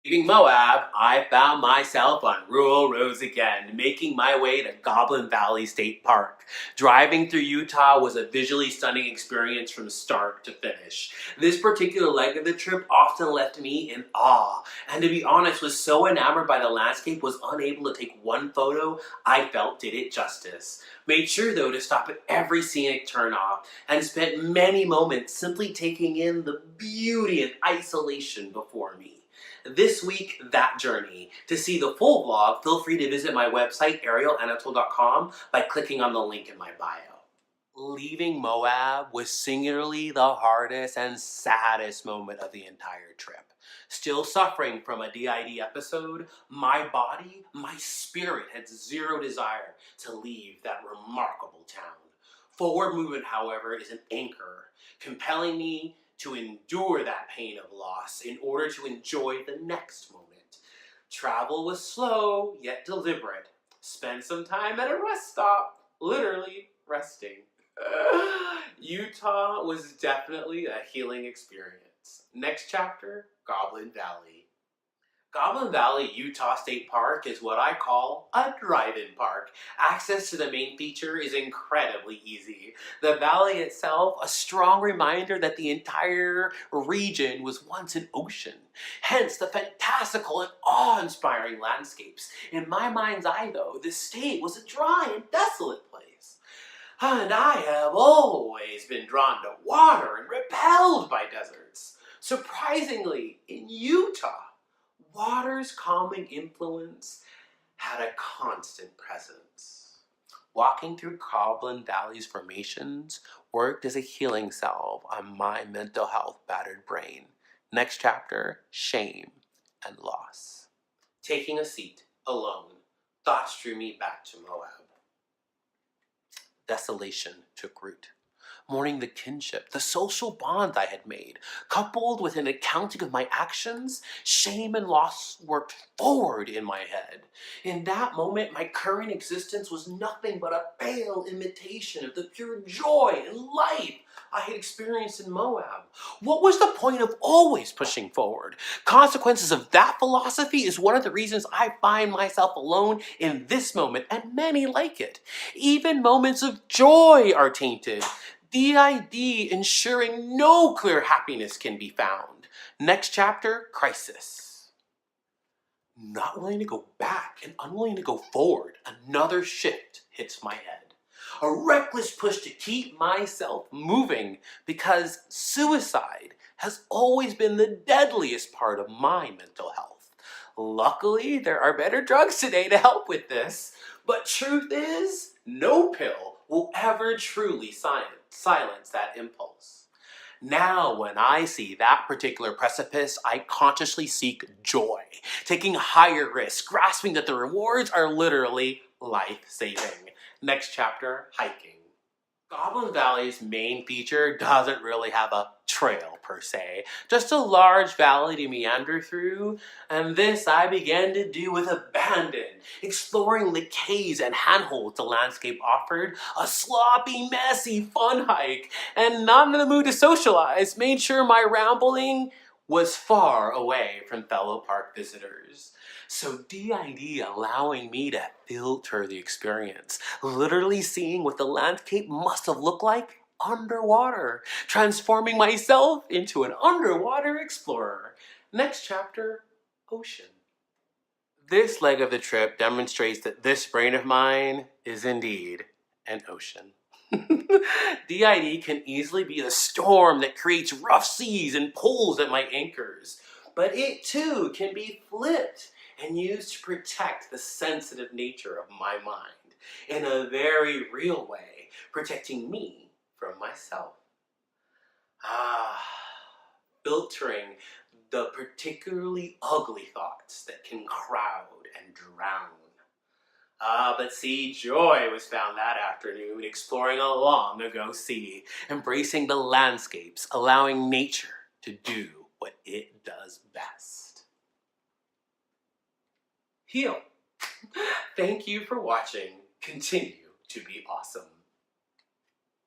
Leaving Moab, I found myself on rural roads again, making my way to Goblin Valley State Park. Driving through Utah was a visually stunning experience from start to finish. This particular leg of the trip often left me in awe, and to be honest, was so enamored by the landscape was unable to take one photo I felt did it justice. Made sure though to stop at every scenic turnoff, and spent many moments simply taking in the beauty and isolation before me. This week, that journey. To see the full vlog, feel free to visit my website, arielanatole.com, by clicking on the link in my bio. Leaving Moab was singularly the hardest and saddest moment of the entire trip. Still suffering from a DID episode, my body, my spirit had zero desire to leave that remarkable town. Forward movement, however, is an anchor, compelling me to endure that pain of loss in order to enjoy the next moment. Travel was slow, yet deliberate. Spend some time at a rest stop, literally resting. Utah was definitely a healing experience. Next chapter, Goblin Valley. Goblin Valley Utah State Park is what I call a drive-in park. Access to the main feature is incredibly easy. The valley itself, a strong reminder that the entire region was once an ocean. Hence the fantastical and awe-inspiring landscapes. In my mind's eye though, this state was a dry and desolate place. And I have always been drawn to water and repelled by deserts. Surprisingly, in Utah, water's calming influence had a constant presence. Walking through Goblin Valley's formations worked as a healing salve on my mental health battered brain. Next chapter, shame and loss. Taking a seat, alone, thoughts drew me back to Moab. Desolation took root. Mourning the kinship, the social bonds I had made, coupled with an accounting of my actions, shame and loss worked forward in my head. In that moment, my current existence was nothing but a pale imitation of the pure joy and life I had experienced in Moab. What was the point of always pushing forward? Consequences of that philosophy is one of the reasons I find myself alone in this moment and many like it. Even moments of joy are tainted. DID ensuring no clear happiness can be found. Next chapter, crisis. Not willing to go back and unwilling to go forward, another shift hits my head. A reckless push to keep myself moving because suicide has always been the deadliest part of my mental health. Luckily, there are better drugs today to help with this, but truth is, no pill will ever truly silence that impulse. Now, when I see that particular precipice, I consciously seek joy, taking higher risks, grasping that the rewards are literally life-saving. Next chapter, hiking. Goblin Valley's main feature doesn't really have a trail per se, just a large valley to meander through, and this I began to do with abandon, exploring the caves and handholds the landscape offered, a sloppy, messy, fun hike, and not in the mood to socialize, made sure my rambling was far away from fellow park visitors. So DID allowing me to filter the experience, literally seeing what the landscape must have looked like underwater, transforming myself into an underwater explorer. Next chapter, ocean. This leg of the trip demonstrates that this brain of mine is indeed an ocean. DID can easily be the storm that creates rough seas and pulls at my anchors, but it too can be flipped and used to protect the sensitive nature of my mind in a very real way, protecting me from myself. Filtering the particularly ugly thoughts that can crowd and drown. But see, joy was found that afternoon exploring a long ago sea, embracing the landscapes, allowing nature to do what it does best. Heal. Thank you for watching. Continue to be awesome.